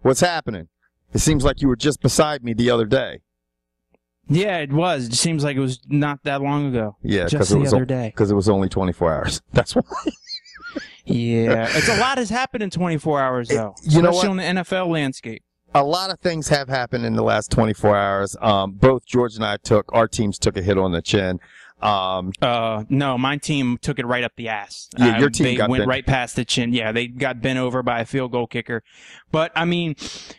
What's happening? It seems like you were just beside me the other day. Yeah, it was. It seems like it was not that long ago. Yeah, just the other day. Because it was only 24 hours. That's why. Yeah, it's a lot has happened in 24 hours, though. You know what? Especially on the NFL landscape. A lot of things have happened in the last 24 hours. Both George and our teams took a hit on the chin. No, my team took it right up the ass. Yeah, your team went right past the chin. Yeah, they got bent over by a field goal kicker. But I mean,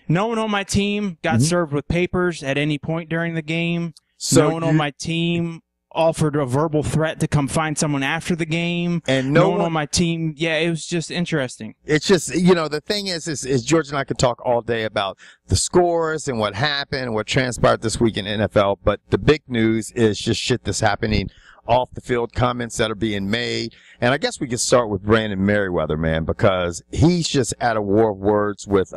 no one on my team got served with papers at any point during the game. No one on my team offered a verbal threat to come find someone after the game. And no one on my team. Yeah, it was just interesting. It's just, the thing is George and I could talk all day about the scores and what happened and what transpired this week in NFL. But the big news is just shit that's happening off the field, comments that are being made. And I guess we could start with Brandon Merriweather, man, because he's just at a war of words with,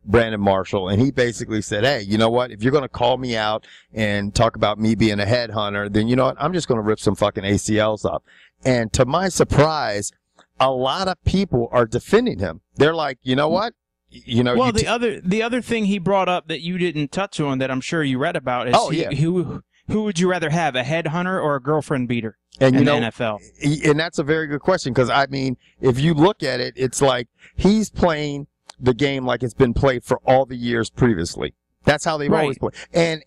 Brandon Marshall, and he basically said, hey, you know what? If you're going to call me out and talk about me being a headhunter, then you know what? I'm just going to rip some fucking ACLs up. And to my surprise, a lot of people are defending him. They're like, you know what? Well, the other thing he brought up that you didn't touch on that I'm sure you read about is who would you rather have, a headhunter or a girlfriend beater in the NFL? And that's a very good question, because, I mean, if you look at it, it's like he's playing the game like it's been played for all the years previously. That's how they've always played. And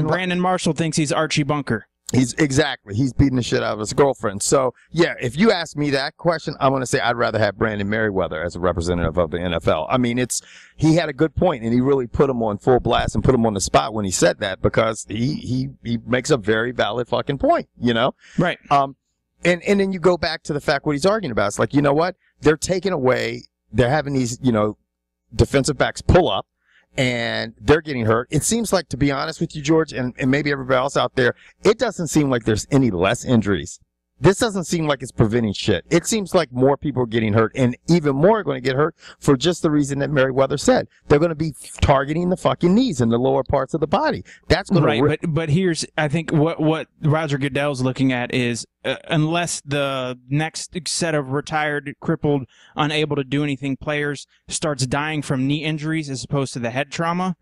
Brandon Marshall thinks he's Archie Bunker. He's beating the shit out of his girlfriend. So yeah, if you ask me that question, I'm going to say I'd rather have Brandon Merriweather as a representative of the NFL. I mean, he had a good point, and he really put him on full blast and put him on the spot when he said that, because he makes a very valid fucking point, Right. And then you go back to the fact what he's arguing about. It's like, you know what? They're taking away. They're having these, defensive backs pull up, and they're getting hurt. It seems like, to be honest with you, George, and maybe everybody else out there, it doesn't seem like there's any less injuries. This doesn't seem like it's preventing shit. It seems like more people are getting hurt, and even more are going to get hurt for just the reason that Merriweather said. They're going to be targeting the fucking knees and the lower parts of the body. That's going to But here's, I think, what Roger Goodell's looking at is, unless the next set of retired, crippled, unable to do anything players starts dying from knee injuries as opposed to the head trauma,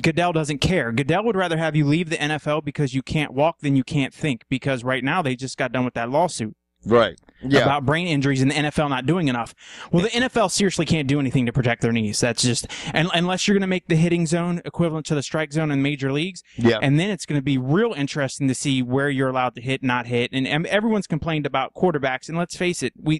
Goodell doesn't care. Goodell would rather have you leave the NFL because you can't walk than you can't think, because right now they just got done with that lawsuit. Right. Yeah. About brain injuries and the NFL not doing enough. Well, the NFL seriously can't do anything to protect their knees. That's just, unless you're going to make the hitting zone equivalent to the strike zone in major leagues. Yeah. And then it's going to be real interesting to see where you're allowed to hit, not hit. And everyone's complained about quarterbacks. And let's face it, they're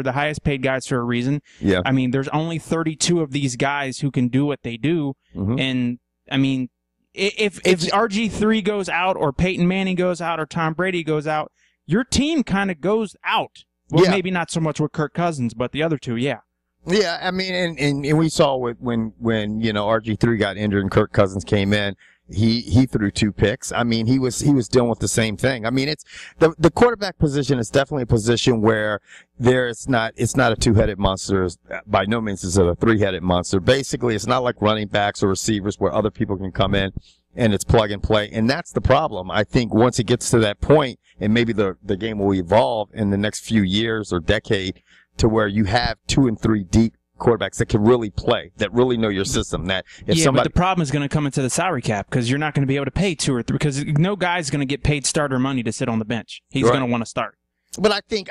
the highest paid guys for a reason. Yeah. I mean, there's only 32 of these guys who can do what they do. And I mean, if RG3 goes out, or Peyton Manning goes out, or Tom Brady goes out, your team kind of goes out. Well, maybe not so much with Kirk Cousins, but the other two, yeah. Yeah, I mean, and we saw when RG3 got injured and Kirk Cousins came in, he threw 2 picks. I mean, he was dealing with the same thing. I mean, it's the quarterback position is definitely a position where it's not a two-headed monster. By no means is it a three-headed monster. Basically, it's not like running backs or receivers where other people can come in and it's plug and play. And that's the problem. I think once it gets to that point, and maybe the game will evolve in the next few years or decade to where you have 2 and 3 deep quarterbacks that can really play, that really know your system. That if but the problem is going to come into the salary cap, because you're not going to be able to pay 2 or 3, because no guy's going to get paid starter money to sit on the bench. He's going to want to start. But I think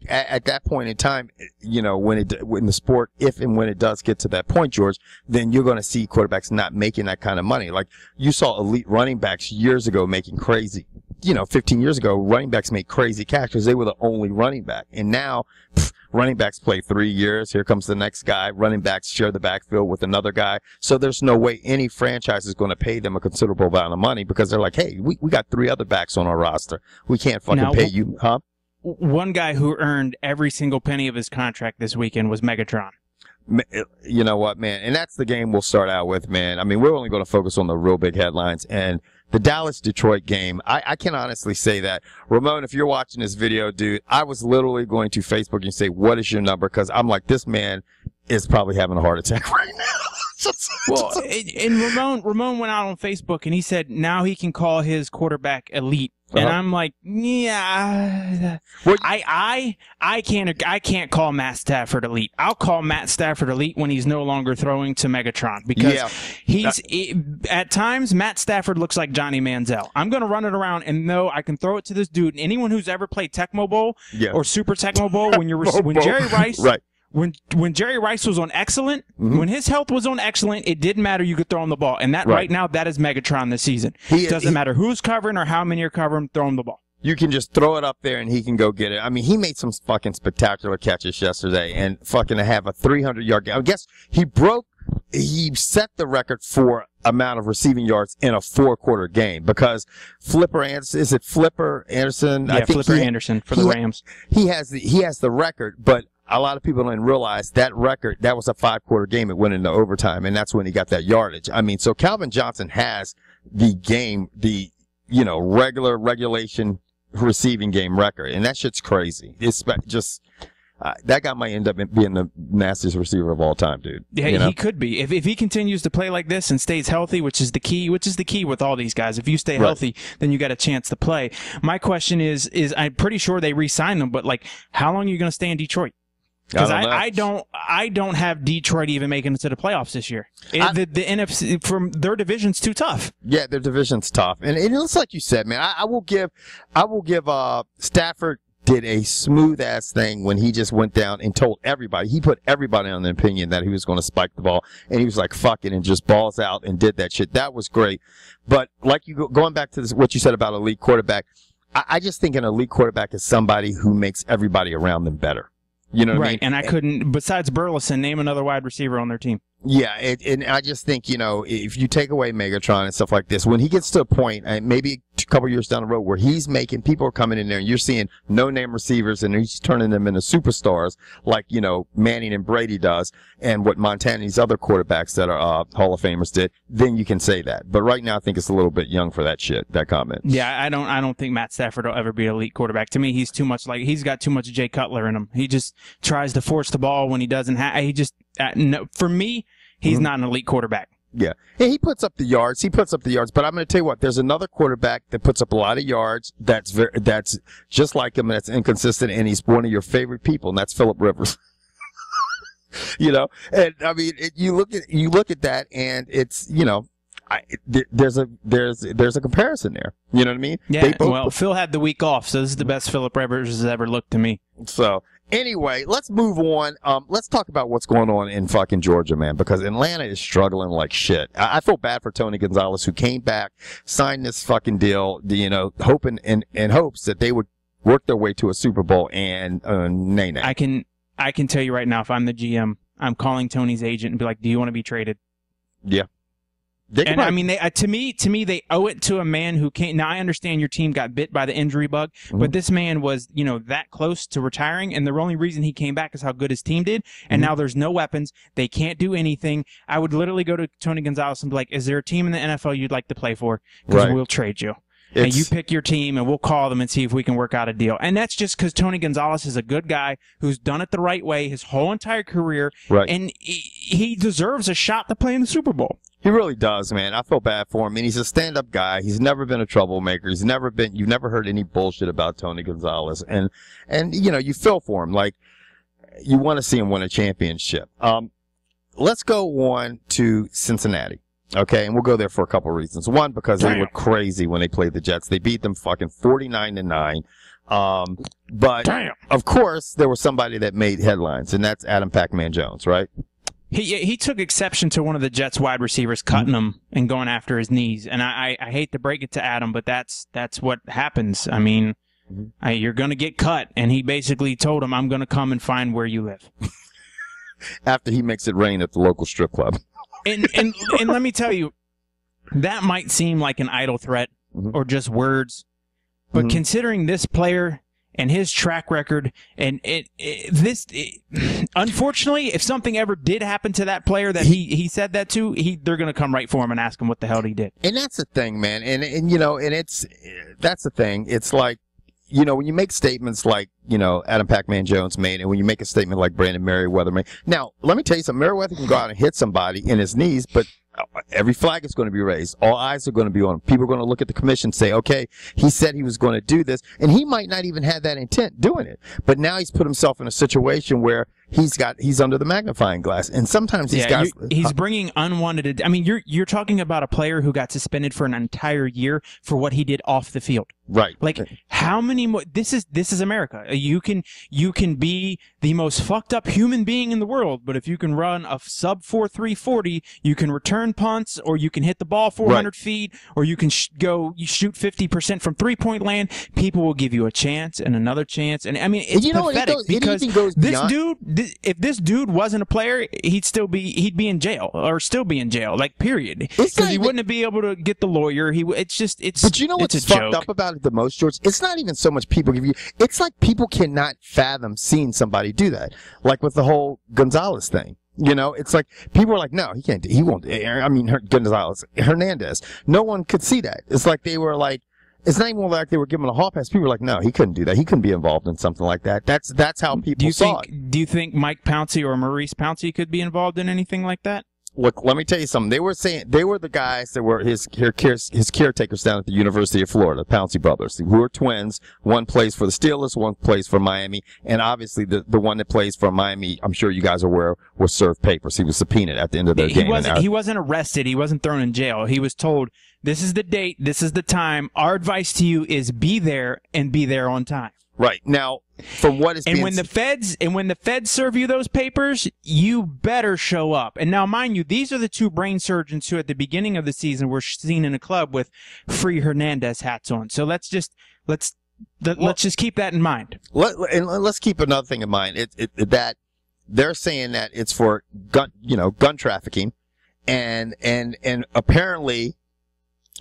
at that point in time, when the sport, if and when it does get to that point, George, then you're going to see quarterbacks not making that kind of money. Like you saw elite running backs years ago making crazy. 15 years ago, running backs made crazy cash because they were the only running back. And now, running backs play 3 years. Here comes the next guy. Running backs share the backfield with another guy. So there's no way any franchise is going to pay them a considerable amount of money, because they're like, hey, we got 3 other backs on our roster. We can't fucking pay you, huh? One guy who earned every single penny of his contract this weekend was Megatron. You know what, man? And that's the game we'll start out with, man. I mean, we're only going to focus on the real big headlines. And the Dallas-Detroit game, I can honestly say that. Ramon, if you're watching this video, dude, I was literally going to Facebook and say, what is your number? Because I'm like, this man is probably having a heart attack right now. And Ramon went out on Facebook and he said now he can call his quarterback elite. And I'm like, yeah, I can't call Matt Stafford elite. I'll call Matt Stafford elite when he's no longer throwing to Megatron, because at times Matt Stafford looks like Johnny Manziel. I'm going to run it around and know I can throw it to this dude. And anyone who's ever played Tecmo Bowl or Super Tecmo Bowl, when Jerry Rice, when Jerry Rice was on excellent, when his health was on excellent, it didn't matter. You could throw him the ball. And that right now, that is Megatron this season. It doesn't matter who's covering or how many are covering, throw him the ball. You can just throw it up there and he can go get it. I mean, he made some fucking spectacular catches yesterday and fucking have a 300-yard game. I guess he set the record for amount of receiving yards in a 4-quarter game, because Flipper Anderson, is it Flipper Anderson? Yeah, Flipper Anderson for the Rams. He has the record, but a lot of people don't realize that record, that was a 5-quarter game. It went into overtime, and that's when he got that yardage. I mean, so Calvin Johnson has the game, regulation receiving game record, and that shit's crazy. It's just, that guy might end up being the nastiest receiver of all time, dude. Yeah, he could be. If he continues to play like this and stays healthy, which is the key with all these guys. If you stay healthy, then you got a chance to play. My question is I'm pretty sure they re-signed him, but like, how long are you going to stay in Detroit? Because I don't have Detroit even making it to the playoffs this year. The NFC from their division's too tough. Yeah, their division's tough, and it looks like you said, man. I will give Stafford did a smooth ass thing when he just went down and told everybody. He put everybody on the opinion that he was going to spike the ball, and he was like, "Fuck it," and just balls out and did that shit. That was great. But like going back to what you said about elite quarterback, I just think an elite quarterback is somebody who makes everybody around them better. You know what I mean? And I couldn't, besides Burleson, name another wide receiver on their team. Yeah, and I just think, if you take away Megatron and stuff like this, when he gets to a point, and maybe a couple years down the road, where he's making, people are coming in there, and you're seeing no-name receivers, and he's turning them into superstars, like, Manning and Brady does, and what Montana and these other quarterbacks that are Hall of Famers did, then you can say that. But right now, I think it's a little bit young for that shit, that comment. Yeah, I don't think Matt Stafford will ever be an elite quarterback. To me, he's got too much Jay Cutler in him. He just tries to force the ball when he doesn't have, for me, he's not an elite quarterback. Yeah. And he puts up the yards. But I'm going to tell you what, there's another quarterback that puts up a lot of yards that's just like him, and that's inconsistent, and he's one of your favorite people, and that's Phillip Rivers. And I mean, you look at that, and it's, there's a comparison there. You know what I mean? Yeah. Phil had the week off, so this is the best Phillip Rivers has ever looked to me. So, anyway, let's move on. Let's talk about what's going on in fucking Georgia, man, because Atlanta is struggling like shit. I feel bad for Tony Gonzalez, who came back, signed this fucking deal, hoping in hopes that they would work their way to a Super Bowl, and nay. I can tell you right now, if I'm the GM, I'm calling Tony's agent and be like, "Do you want to be traded?" Yeah. And I mean, to me, they owe it to a man who can't. Now, I understand your team got bit by the injury bug, but this man was, that close to retiring, and the only reason he came back is how good his team did. And now there's no weapons; they can't do anything. I would literally go to Tony Gonzalez and be like, "Is there a team in the NFL you'd like to play for? Because we'll trade you." And you pick your team, and we'll call them and see if we can work out a deal. And that's just because Tony Gonzalez is a good guy who's done it the right way his whole entire career, and he deserves a shot to play in the Super Bowl. He really does, man. I feel bad for him. And he's a stand-up guy. He's never been a troublemaker. You've never heard any bullshit about Tony Gonzalez. And you feel for him. Like, you want to see him win a championship. Let's go on to Cincinnati. Okay, and we'll go there for a couple of reasons. One, because they were crazy when they played the Jets. They beat them fucking 49-9. But of course, there was somebody that made headlines, and that's Adam Pacman Jones, right? He took exception to one of the Jets wide receivers cutting him and going after his knees. And I hate to break it to Adam, but that's what happens. I mean, you're going to get cut. And he basically told him, "I'm going to come and find where you live." After he makes it rain at the local strip club. And let me tell you, that might seem like an idle threat or just words. But considering this player and his track record, and unfortunately, if something ever did happen to that player that he said that to, they're going to come right for him and ask him what the hell he did. And that's the thing, man. And that's the thing. It's like, when you make statements like, Adam Pacman Jones made, and when you make a statement like Brandon Merriweather made. Now, let me tell you something. Merriweather can go out and hit somebody in his knees, but every flag is going to be raised. All eyes are going to be on him. People are going to look at the commission and say, okay, he said he was going to do this, and he might not even have that intent doing it. But now he's put himself in a situation where he's under the magnifying glass, and sometimes he's bringing unwanted. I mean, you're talking about a player who got suspended for an entire year for what he did off the field. Right. Like, how many more? This is America. You can be the most fucked up human being in the world, but if you can run a sub 4.3 40, you can return punts, or you can hit the ball 400 feet, or you can you shoot 50% from 3-point land. People will give you a chance and another chance, and I mean, it's pathetic because this dude. If this dude wasn't a player, he'd be in jail, or still be in jail, like, period. Because he wouldn't be able to get the lawyer. But you know what's fucked up about it the most, George? It's not even so much people give you. It's like people cannot fathom seeing somebody do that. Like with the whole Gonzalez thing. You know, it's like people are like, no, he can't. He won't. I mean, Gonzalez, Hernandez. No one could see that. It's like they were like. It's not even like they were giving a hall pass. People were like, no, he couldn't do that. He couldn't be involved in something like that. That's how people saw it. Do you think Mike Pouncey or Maurice Pouncey could be involved in anything like that? Look, let me tell you something. They were the guys that were his caretakers down at the University of Florida, the Pouncey brothers, who are twins. One plays for the Steelers, one plays for Miami, and obviously the one that plays for Miami, I'm sure you guys are aware, was served papers. He was subpoenaed at the end of their game. He wasn't arrested. He wasn't thrown in jail. He was told, this is the date, this is the time. Our advice to you is be there, and be there on time. Right. Now, from what is when the feds serve you those papers, you better show up. And now, mind you, these are the two brain surgeons who at the beginning of the season were seen in a club with free Hernandez hats on. So let's just keep that in mind. Let's keep another thing in mind. That they're saying that it's for gun trafficking, and apparently,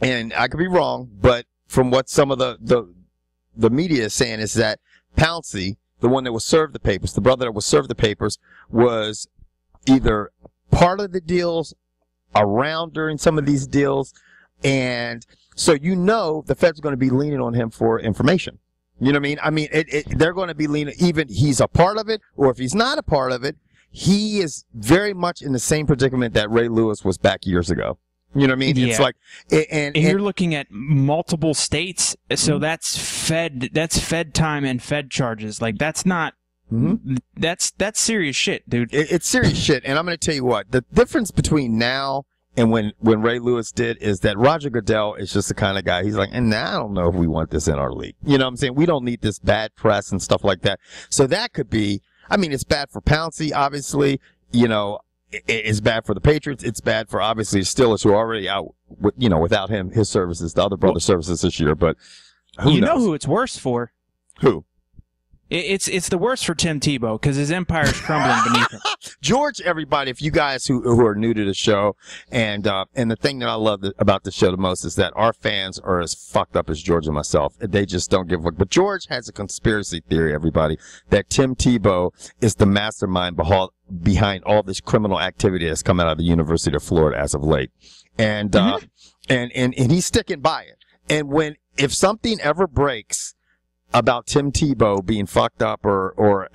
and I could be wrong, but from what some of the media is saying is that Pouncey, the one that was served the papers, the brother that was served the papers, was either part of the deals, around during some of these deals, and so the Fed's going to be leaning on him for information. You know what I mean? I mean, they're going to be leaning, even he's a part of it, or if he's not a part of it, he is very much in the same predicament that Ray Lewis was back years ago. You know what I mean? Yeah. It's like, and you're looking at multiple states, so that's Fed time and Fed charges. Like, that's not, that's serious shit, dude. It's serious shit. And I'm going to tell you what, the difference between now and when Ray Lewis did is that Roger Goodell is just the kind of guy, he's like, and I don't know if we want this in our league. You know what I'm saying? We don't need this bad press and stuff like that. So that could be, I mean, it's bad for Pouncey, obviously, you know. It's bad for the Patriots. It's bad for, obviously, the Steelers, who are already out, without him, his services, the other brother services this year. But who knows? Know who it's worse for? Who? It's the worst for Tim Tebow, because his empire is crumbling beneath him. George, everybody, if you guys who are new to the show, and the thing that I love about the show the most is that our fans are as fucked up as George and myself. They just don't give a fuck. But George has a conspiracy theory, everybody, that Tim Tebow is the mastermind behind all this criminal activity that's come out of the University of Florida as of late. And and he's sticking by it. And if something ever breaks about Tim Tebow being fucked up or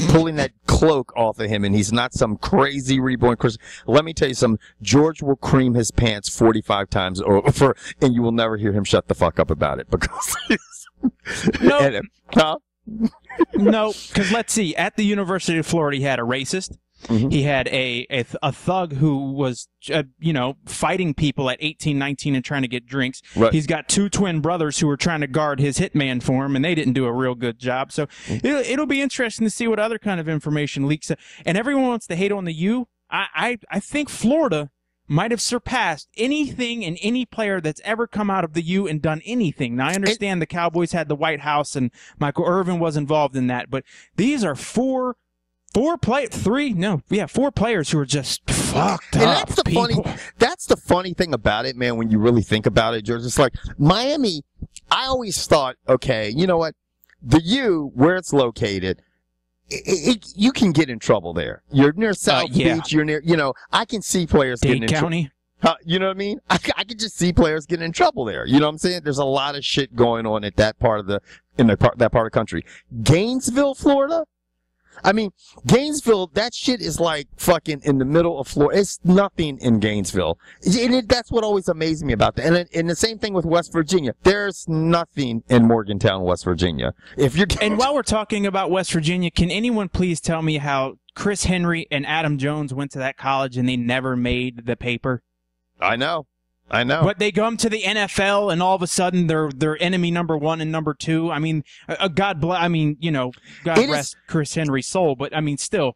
pulling that cloak off of him, and he's not some crazy reborn Christian, let me tell you something. George will cream his pants 45 times over, and you will never hear him shut the fuck up about it, because No, because let's see. At the University of Florida, he had a racist. Mm-hmm. He had a thug who was, fighting people at 18, 19 and trying to get drinks. Right. He's got two twin brothers who were trying to guard his hitman for him, and they didn't do a real good job. So it'll be interesting to see what other kind of information leaks. And everyone wants to hate on the U. I think Florida might have surpassed anything and any player that's ever come out of the U and done anything. Now, I understand the Cowboys had the White House and Michael Irvin was involved in that, but these are four players who are just fucked up. That's the funny thing about it, man, when you really think about it, George. It's like Miami, I always thought, okay, you know what? The U, where it's located, you can get in trouble there. You're near South Beach, you're near, I can see players Dade getting in trouble. County. You know what I mean? I can just see players getting in trouble there. You know what I'm saying? There's a lot of shit going on at that part of the country. Gainesville, Florida? I mean, Gainesville, that shit is like fucking in the middle of Florida. It's nothing in Gainesville. That's what always amazed me about that. And the same thing with West Virginia. There's nothing in Morgantown, West Virginia. And while we're talking about West Virginia, can anyone please tell me how Chris Henry and Adam Jones went to that college and they never made the paper? I know. But they come to the NFL and all of a sudden they're enemy number 1 and number 2. I mean, God rest Chris Henry's soul, but I mean, still,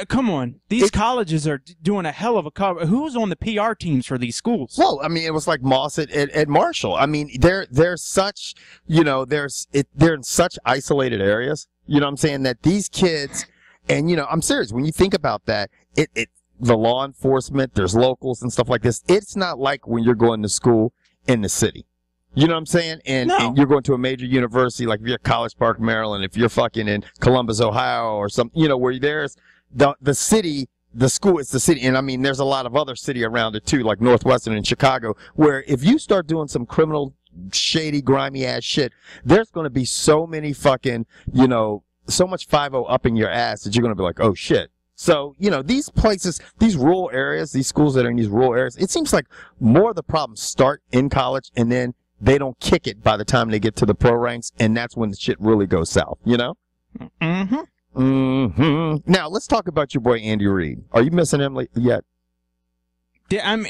come on. These colleges are doing a hell of a cover. Who's on the PR teams for these schools? Well, I mean, it was like Moss at Marshall. I mean, they're such, they're in such isolated areas. You know what I'm saying? That these kids, and I'm serious. When you think about that, the law enforcement, there's locals and stuff like this. It's not like when you're going to school in the city. You know what I'm saying? And you're going to a major university, like if you're at College Park, Maryland, if you're fucking in Columbus, Ohio, or something, where there's the city, the school, it's the city. And I mean, there's a lot of other city around it too, like Northwestern and Chicago, where if you start doing some criminal, shady, grimy ass shit, there's going to be so many fucking, so much 5-0 up in your ass that you're going to be like, oh shit. So, these places, these rural areas, these schools that are in these rural areas, it seems like more of the problems start in college and then they don't kick it by the time they get to the pro ranks, and that's when the shit really goes south, Mm-hmm. Mm-hmm. Now, let's talk about your boy Andy Reid. Are you missing him yet? Am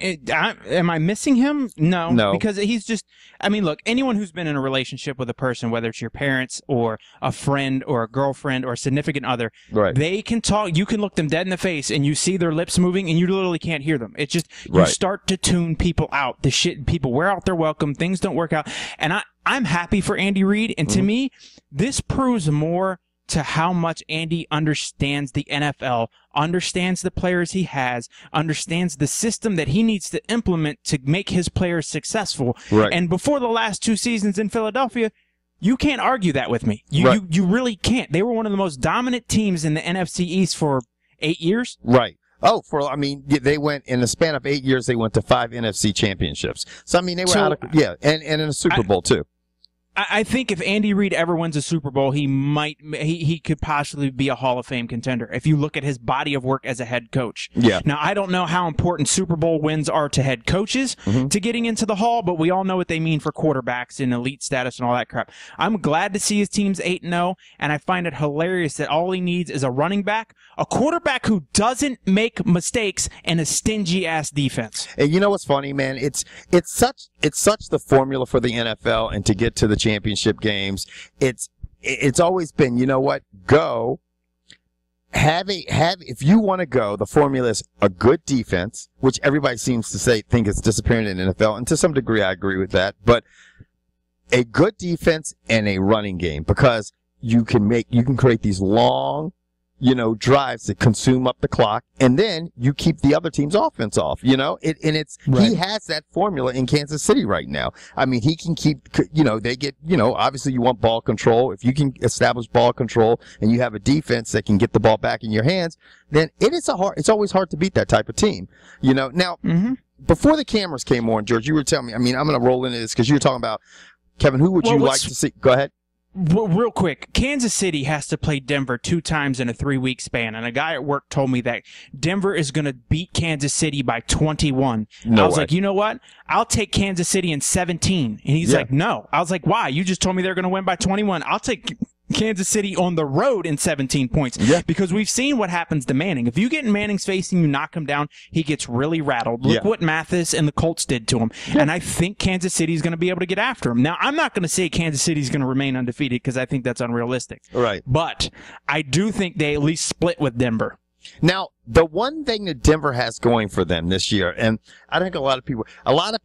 I missing him? No. Because he's just, look, anyone who's been in a relationship with a person, whether it's your parents or a friend or a girlfriend or a significant other, right. They can talk, you can look them dead in the face and you see their lips moving and you literally can't hear them. It's just, you start to tune people out. The shit, people wear out their welcome, things don't work out. And I'm happy for Andy Reid, and to me, this proves more to how much Andy understands the NFL, understands the players he has, understands the system that he needs to implement to make his players successful. Right. And before the last 2 seasons in Philadelphia, you can't argue that with me. You really can't. They were one of the most dominant teams in the NFC East for 8 years. Right. Oh, they went, in the span of 8 years, they went to 5 NFC championships. So, they were and in a Super Bowl, too. I think if Andy Reid ever wins a Super Bowl, he could possibly be a Hall of Fame contender if you look at his body of work as a head coach. Yeah. Now, I don't know how important Super Bowl wins are to head coaches to getting into the Hall, but we all know what they mean for quarterbacks and elite status and all that crap. I'm glad to see his team's 8-0, and I find it hilarious that all he needs is a running back, a quarterback who doesn't make mistakes, and a stingy-ass defense. And you know what's funny, man? It's such the formula for the NFL, and to get to the championship games, it's always been, go if you want to go, the formula is a good defense, which everybody seems to think is disappearing in the NFL, and to some degree I agree with that, but a good defense and a running game, because you can create these long drives that consume up the clock, and then you keep the other team's offense off, He has that formula in Kansas City right now. He can keep, they get, obviously you want ball control. If you can establish ball control and you have a defense that can get the ball back in your hands, then it's always hard to beat that type of team, Now, before the cameras came on, George, you were telling me, I'm going to roll into this because you were talking about, Kevin, who would you like to see? Go ahead. Real quick, Kansas City has to play Denver 2 times in a 3-week span, and a guy at work told me that Denver is going to beat Kansas City by 21. I was like, you know what? I'll take Kansas City in 17. And he's like, no. I was like, why? You just told me they're going to win by 21. I'll take Kansas City on the road in 17 points. Yeah. Because we've seen what happens to Manning. If you get in Manning's face and you knock him down, he gets really rattled. Look what Mathis and the Colts did to him. Yeah. And I think Kansas City is going to be able to get after him. Now, I'm not going to say Kansas City is going to remain undefeated because I think that's unrealistic. Right. But I do think they at least split with Denver. Now, the one thing that Denver has going for them this year, and I think a lot of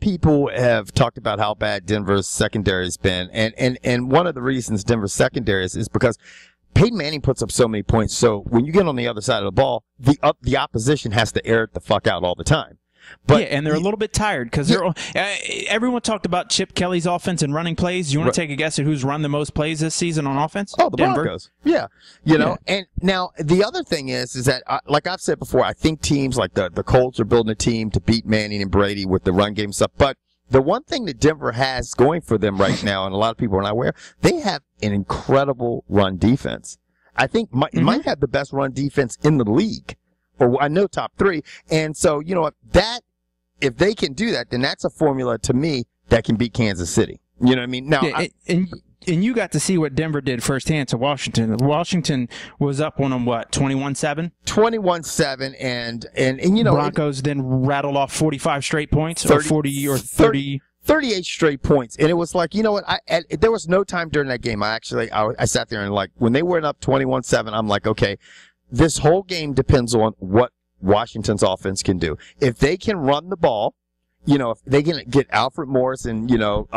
people have talked about how bad Denver's secondary has been, and one of the reasons Denver's secondary is because Peyton Manning puts up so many points, so when you get on the other side of the ball, the opposition has to air it the fuck out all the time. But and they're a little bit tired because everyone talked about Chip Kelly's offense and running plays. You want to take a guess at who's run the most plays this season on offense? Oh, the Denver. Broncos. Yeah. And now the other thing is that, like I've said before, I think teams like the Colts are building a team to beat Manning and Brady with the run game stuff. But the one thing that Denver has going for them right now, and a lot of people are not aware, they have an incredible run defense. I think might have the best run defense in the league, or I know top 3. And so, you know what, that, if they can do that, then that's a formula to me that can beat Kansas City. You know what I mean? Now, and you got to see what Denver did firsthand to Washington. Washington was up on them, what, 21-7? 21-7, and you know, Broncos then rattled off 45 straight points, 30, or 40 or 30. 38 straight points. And it was like, you know what, there was no time during that game. I sat there and, like, when they went up 21-7, I'm like, okay, this whole game depends on what Washington's offense can do. If they can run the ball, you know, if they can get Alfred Morris and, you know,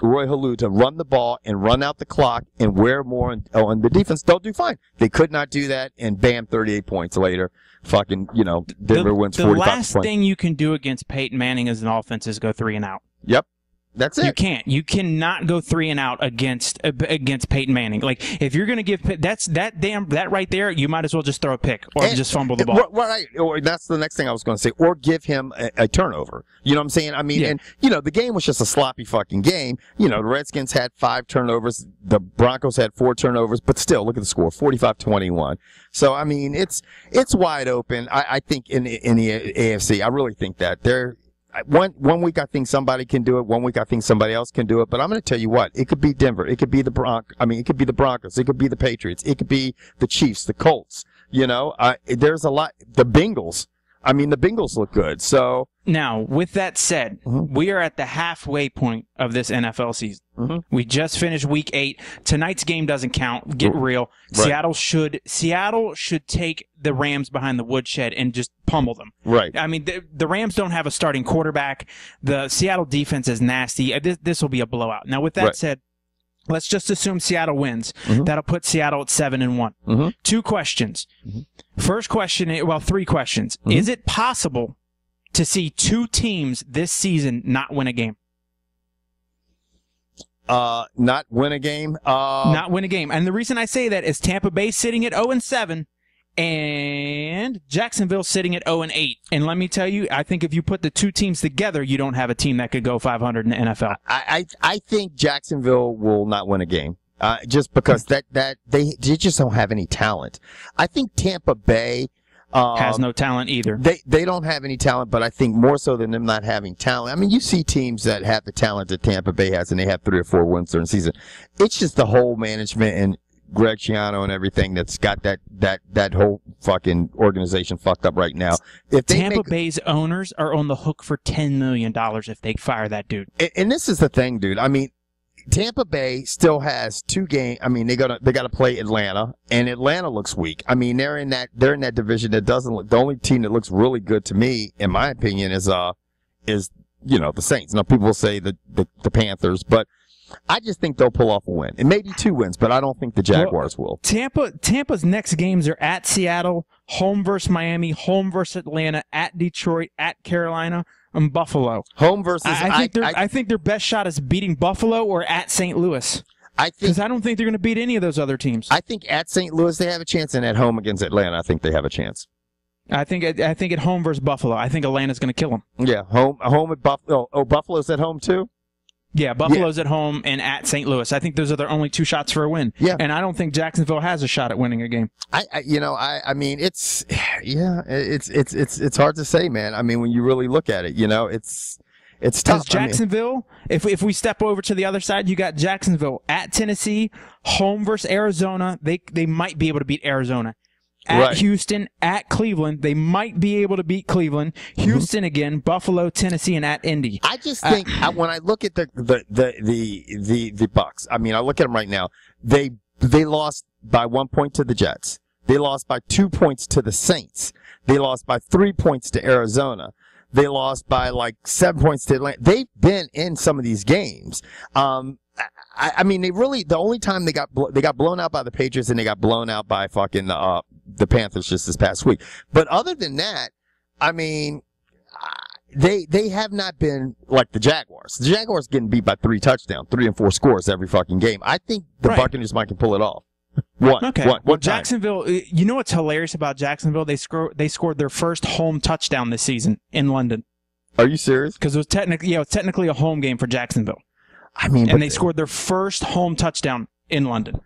Roy Halou to run the ball and run out the clock and wear more on the defense, they'll do fine. They could not do that, and bam, 38 points later. Fucking, you know, Denver wins 45 points. The last thing you can do against Peyton Manning as an offense is go 3 and out. Yep. That's it. You can't. You cannot go 3 and out against Peyton Manning. Like, if you're going to give that right there, you might as well just throw a pick or just fumble the ball. Right. Or that's the next thing I was going to say. Or give him a turnover. You know what I'm saying? I mean, and you know, the game was just a sloppy fucking game. You know, the Redskins had 5 turnovers, the Broncos had 4 turnovers, but still, look at the score, 45-21. So I mean, it's wide open. I think in the AFC, I really think that they're. One week I think somebody can do it. One week I think somebody else can do it. But I'm going to tell you what, it could be Denver. It could be the it could be the Broncos. It could be the Patriots. It could be the Chiefs, the Colts. You know, there's a lot. The Bengals. I mean, the Bengals look good. So now, with that said, we are at the halfway point of this NFL season. We just finished Week 8. Tonight's game doesn't count. Get real. Right. Seattle should take the Rams behind the woodshed and just pummel them. Right. I mean, the Rams don't have a starting quarterback. The Seattle defense is nasty. This will be a blowout. Now, with that said, let's just assume Seattle wins. That'll put Seattle at 7-1. 2 questions. First question, well, 3 questions. Is it possible to see 2 teams this season not win a game? Not win a game? Not win a game. And the reason I say that is Tampa Bay sitting at 0-7 and Jacksonville sitting at 0-8. And let me tell you, I think if you put the 2 teams together, you don't have a team that could go 500 in the NFL. I think Jacksonville will not win a game. Just because they just don't have any talent. I think Tampa Bay has no talent either. They don't have any talent, but I think more so than them not having talent. I mean, you see teams that have the talent that Tampa Bay has, and they have 3 or 4 wins during the season. It's just the whole management and Greg Schiano and everything that's got that whole fucking organization fucked up right now. If Tampa Bay's owners are on the hook for $10 million if they fire that dude. And this is the thing, dude. I mean, Tampa Bay still has 2 games. I mean, they got to play Atlanta, and Atlanta looks weak. I mean, they're in that division that doesn't look. The only team that looks really good to me, in my opinion, is you know, the Saints. Now people say the Panthers, but I just think they'll pull off a win. It may be 2 wins, but I don't think the Jaguars will. Tampa's next games are at Seattle, home versus Miami, home versus Atlanta, at Detroit, at Carolina, and Buffalo. Home versus I think their best shot is beating Buffalo or at St. Louis. Because I don't think they're going to beat any of those other teams. I think at St. Louis they have a chance, and at home against Atlanta I think they have a chance. I think at home versus Buffalo, I think Atlanta's going to kill them. Yeah, home at Buffalo. Oh, Buffalo's at home too? Yeah, Buffalo's at home and at St. Louis. I think those are their only 2 shots for a win. Yeah. And I don't think Jacksonville has a shot at winning a game. I mean, it's hard to say, man. I mean, when you really look at it, you know, it's tough. Jacksonville, if we step over to the other side, you got Jacksonville at Tennessee, home versus Arizona. They might be able to beat Arizona. At Houston, at Cleveland, they might be able to beat Cleveland. Houston again, Buffalo, Tennessee, and at Indy. I just think when I look at the Bucs, I mean, I look at them right now. They lost by 1 point to the Jets. They lost by 2 points to the Saints. They lost by 3 points to Arizona. They lost by like 7 points to Atlanta. They've been in some of these games. I mean, the only time they got blown out by the Patriots, and they got blown out by fucking the Panthers just this past week. But other than that, I mean, they have not been like the Jaguars. The Jaguars getting beat by 3 touchdowns, 3 and 4 scores every fucking game. I think the Buccaneers might can pull it off. One Jacksonville, you know what's hilarious about Jacksonville? They scored their first home touchdown this season in London. Are you serious? Because it was technically a home game for Jacksonville. I mean, and they scored their first home touchdown in London.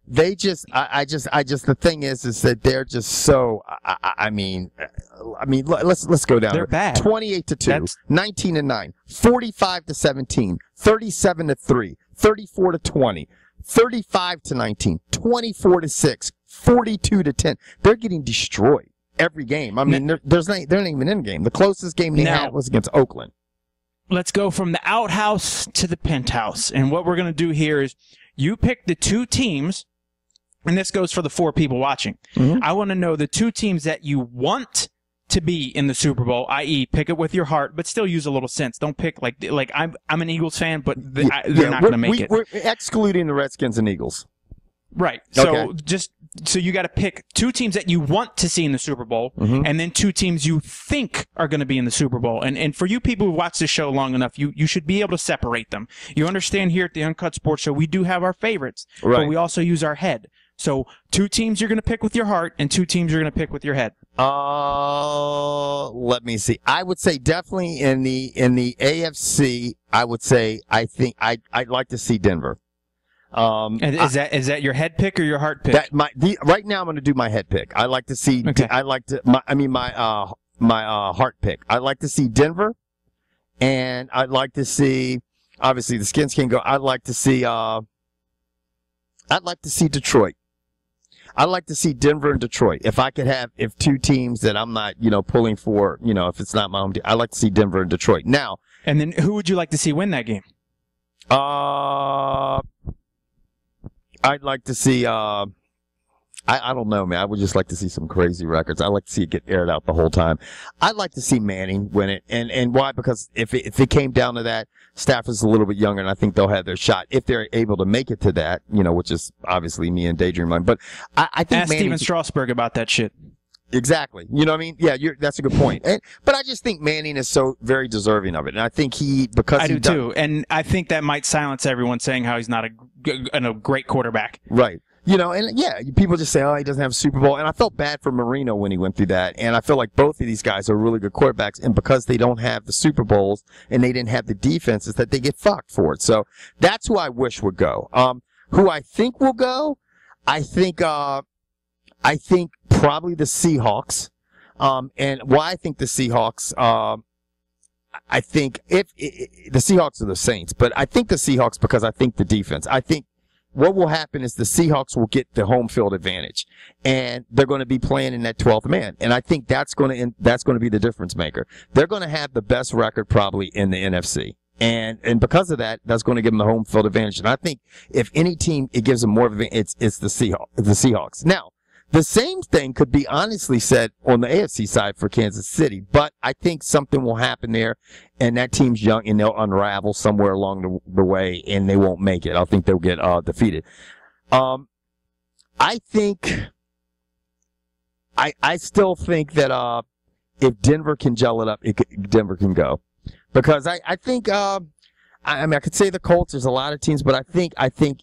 they just, the thing is that they're just so, I mean, let's go down. They're bad. 28-2, 19-9, 45-17, 37-3, 34-20, 35-19, 24-6, 42-10. They're getting destroyed every game. I mean, they're not even in the game. The closest game they had was against Oakland. Let's go from the outhouse to the penthouse. And what we're going to do here is you pick the two teams, and this goes for the 4 people watching. Mm-hmm. I want to know the 2 teams that you want to be in the Super Bowl, i.e. pick it with your heart, but still use a little sense. Don't pick like I'm an Eagles fan, but they're not going to make it. We're excluding the Redskins and Eagles. Right. So so you got to pick 2 teams that you want to see in the Super Bowl, mm-hmm. and then 2 teams you think are going to be in the Super Bowl. And for you people who watch this show long enough, you should be able to separate them. You understand here at the Uncut Sports Show, we do have our favorites, right. But we also use our head. So 2 teams you're going to pick with your heart, and 2 teams you're going to pick with your head. Let me see. I would say definitely in the AFC. I would say I'd like to see Denver. And is that your head pick or your heart pick? Right now I'm going to do my head pick. I like to see. Okay. My heart pick. I like to see Denver, and I'd like to see. Obviously, the Skins can go. I'd like to see Detroit. I'd like to see Denver and Detroit. If 2 teams that I'm not, pulling for, if it's not my home team, I'd like to see Denver and Detroit. Now. And then who would you like to see win that game? I'd like to see, I don't know, man. I would just like to see some crazy records. I'd like to see it get aired out the whole time. I'd like to see Manning win it. And why? Because if it came down to that, Stafford's a little bit younger, and I think they'll have their shot if they're able to make it to that, which is obviously me and daydream mind. But I think ask Steven Strasburg about that shit. Exactly. You know what I mean? Yeah, that's a good point. But I just think Manning is so very deserving of it. And I think I do too. And I think that might silence everyone saying how he's not a great quarterback. Right. And yeah, people just say, oh, he doesn't have a Super Bowl. And I felt bad for Marino when he went through that. And I feel like both of these guys are really good quarterbacks. And because they don't have the Super Bowls and they didn't have the defenses, that they get fucked for it. So that's who I wish would go. Who I think will go, I think probably the Seahawks. And why I think the Seahawks, I think the Seahawks are the Saints, but I think the Seahawks because I think the defense. I think what will happen is the Seahawks will get the home field advantage, and they're going to be playing in that 12th man. And I think that's going to be the difference maker. They're going to have the best record probably in the NFC. And because of that, that's going to give them the home field advantage. And I think if any team, it gives them more of it's the Seahawks. Now, the same thing could be honestly said on the AFC side for Kansas City, but I think something will happen there, and that team's young, and they'll unravel somewhere along the way, and they won't make it. I think they'll get defeated. I still think that if Denver can gel it up, Denver can go, because I think I could say the Colts. There's a lot of teams, but I think.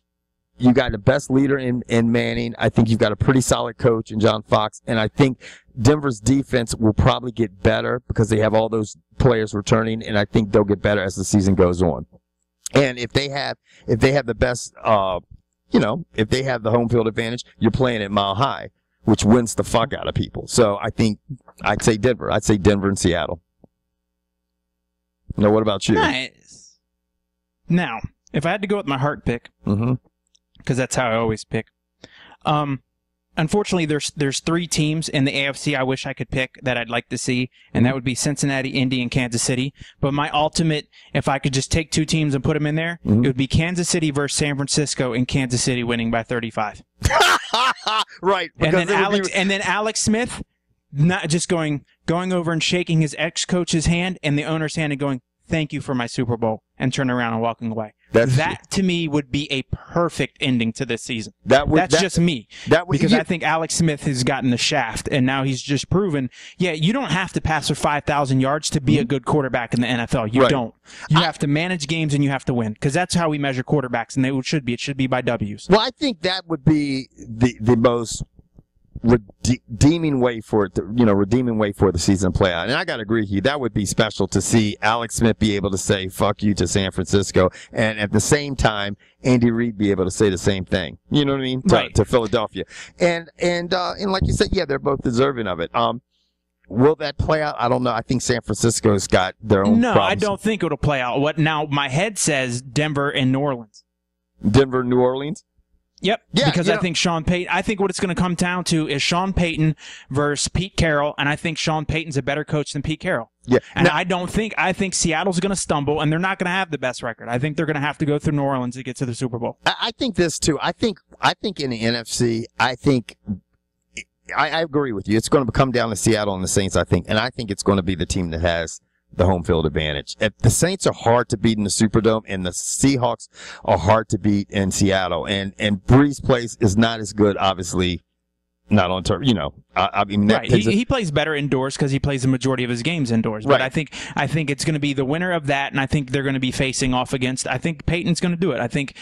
You got the best leader in Manning. I think you've got a pretty solid coach in John Fox. And I think Denver's defense will probably get better because they have all those players returning. And I think they'll get better as the season goes on. And if they have the best, if they have the home field advantage, you're playing at Mile High, which wins the fuck out of people. So I think I'd say Denver. I'd say Denver and Seattle. Now, what about you? Nice. Now, if I had to go with my heart pick, mm-hmm. because that's how I always pick. Unfortunately, there's 3 teams in the AFC I wish I could pick that I'd like to see, and that would be Cincinnati, Indy, and Kansas City. But my ultimate, if I could just take 2 teams and put them in there, mm-hmm. It would be Kansas City versus San Francisco, and Kansas City winning by 35. Right. And then Alex Smith, not just going over and shaking his ex-coach's hand and the owner's hand and going, "Thank you for my Super Bowl," and turning around and walking away. That to me would be a perfect ending to this season. That's just me. Because I think Alex Smith has gotten the shaft, and now he's just proven, you don't have to pass for 5,000 yards to be a good quarterback in the NFL. You don't. You have to manage games and you have to win, because that's how we measure quarterbacks, and it should be by W's. Well, I think that would be the most redeeming way for it, redeeming way for the season to play out. And I got to agree with you. That would be special to see Alex Smith be able to say, fuck you to San Francisco. And at the same time, Andy Reid be able to say the same thing. You know what I mean? Right. To Philadelphia. And like you said, yeah, they're both deserving of it. Will that play out? I don't know. I think San Francisco's got their own problems. I don't think it'll play out. Now, my head says Denver and New Orleans. Denver, New Orleans? Yep. Yeah, because I think Sean Payton, I think what it's going to come down to is Sean Payton versus Pete Carroll, and I think Sean Payton's a better coach than Pete Carroll. Yeah. And I think Seattle's going to stumble, and they're not going to have the best record. I think they're going to have to go through New Orleans to get to the Super Bowl. I think this too. I think in the NFC, I agree with you. It's going to come down to Seattle and the Saints, I think. And I think it's going to be the team that has the home field advantage. If the Saints are hard to beat in the Superdome, and the Seahawks are hard to beat in Seattle. And Breeze Place is not as good, obviously, not on turf. I mean, right. He plays better indoors because he plays the majority of his games indoors. But right. I think it's going to be the winner of that, and I think they're going to be facing off against. I think Peyton's going to do it. I think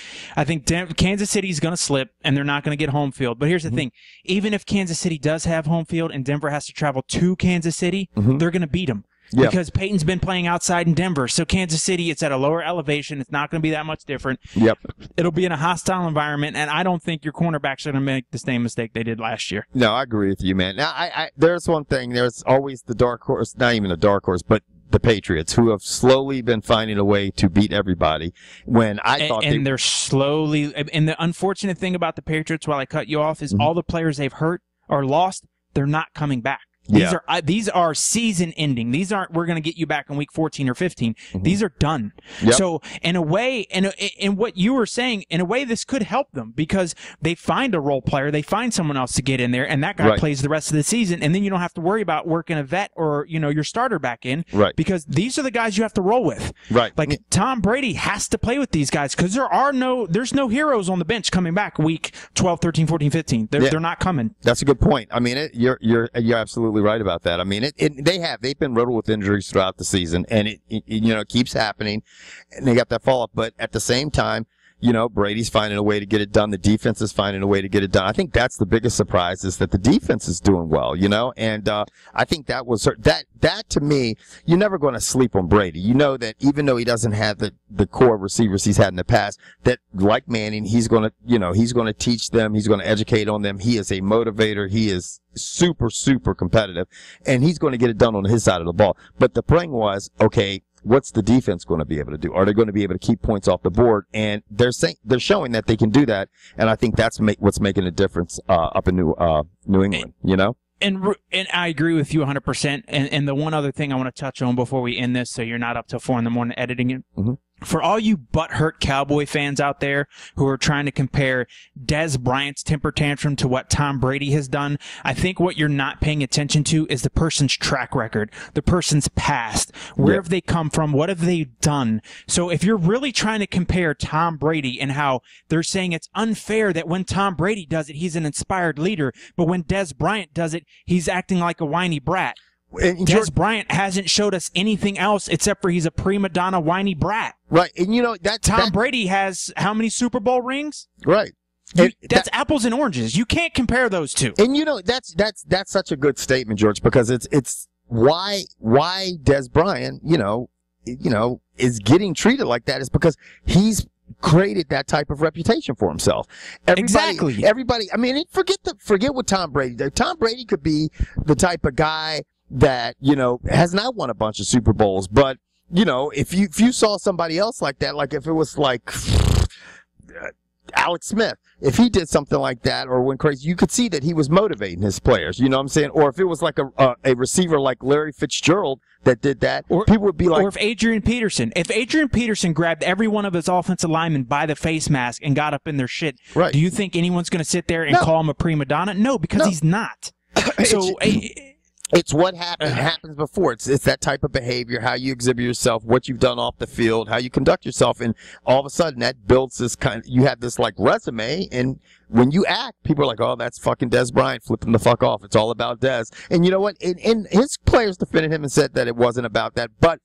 Kansas City's going to slip, and they're not going to get home field. But here's the thing: even if Kansas City does have home field, and Denver has to travel to Kansas City, they're going to beat them. Yeah. Because Peyton's been playing outside in Denver. So Kansas City, it's at a lower elevation. It's not going to be that much different. Yep. It'll be in a hostile environment, and I don't think your cornerbacks are going to make the same mistake they did last year. No, I agree with you, man. Now, there's one thing. There's always the dark horse, not even a dark horse, but the Patriots, who have slowly been finding a way to beat everybody. When I thought they're slowly. And the unfortunate thing about the Patriots, while I cut you off, is all the players they've hurt or lost, they're not coming back. These are season ending. These aren't, we're going to get you back in week 14 or 15. These are done. Yep. So in a way, in what you were saying, in a way, this could help them because they find a role player, they find someone else to get in there, and that guy plays the rest of the season, and then you don't have to worry about working a vet or your starter back in, because these are the guys you have to roll with. Right. Like Tom Brady has to play with these guys because there's no heroes on the bench coming back week 12, 13, 14, 15. They're not coming. That's a good point. I mean, you're absolutely right about that. I mean, they've been riddled with injuries throughout the season, and it keeps happening, and they got that fall off. But at the same time, Brady's finding a way to get it done. The defense is finding a way to get it done. I think that's the biggest surprise is that the defense is doing well, and I think that was that to me, you're never going to sleep on Brady. You know that even though he doesn't have the core receivers he's had in the past, that like Manning, he's going to teach them, he's going to educate on them. He is a motivator. He is super, super competitive, and he's going to get it done on his side of the ball. But the thing was, okay, what's the defense going to be able to do? Are they going to be able to keep points off the board? And they're showing that they can do that. And I think that's what's making a difference up in New England. And I agree with you 100%. And the one other thing I want to touch on before we end this, so you're not up till 4 a.m. editing it. For all you butthurt Cowboy fans out there who are trying to compare Dez Bryant's temper tantrum to what Tom Brady has done, I think what you're not paying attention to is the person's track record, the person's past. Where have they come from? What have they done? So if you're really trying to compare Tom Brady and how they're saying it's unfair that when Tom Brady does it, he's an inspired leader, but when Dez Bryant does it, he's acting like a whiny brat. Dez Bryant hasn't showed us anything else except for he's a prima donna whiny brat. Right. And Tom Brady has how many Super Bowl rings? Right. That's apples and oranges. You can't compare those two. And that's such a good statement, George, because it's why Dez Bryant, is getting treated like that is because he's created that type of reputation for himself. Everybody, I mean, forget what Tom Brady did. Tom Brady could be the type of guy that, has not won a bunch of Super Bowls, but, if you saw somebody else like that, like if it was like Alex Smith, if he did something like that or went crazy, you could see that he was motivating his players, you know what I'm saying? Or if it was like a receiver like Larry Fitzgerald that did that, people would be like... Or if Adrian Peterson grabbed every one of his offensive linemen by the face mask and got up in their shit, do you think anyone's going to sit there and call him a prima donna? No, because he's not. So... It's what happens before. It's that type of behavior, how you exhibit yourself, what you've done off the field, how you conduct yourself, and all of a sudden that builds this you have this like resume, and when you act, people are like, oh, that's fucking Dez Bryant flipping the fuck off. It's all about Dez. And you know what? And his players defended him and said that it wasn't about that, but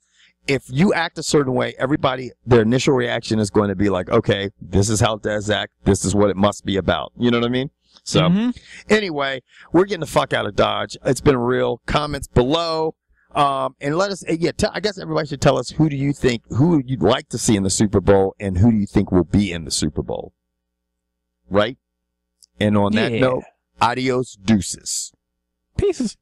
if you act a certain way, their initial reaction is going to be like, okay, this is how Dez acts. This is what it must be about. You know what I mean? So anyway, we're getting the fuck out of Dodge. It's been real. Comments below. And let us, I guess everybody should tell us who you'd like to see in the Super Bowl and who do you think will be in the Super Bowl. Right? And on that note, adios deuces. Pieces.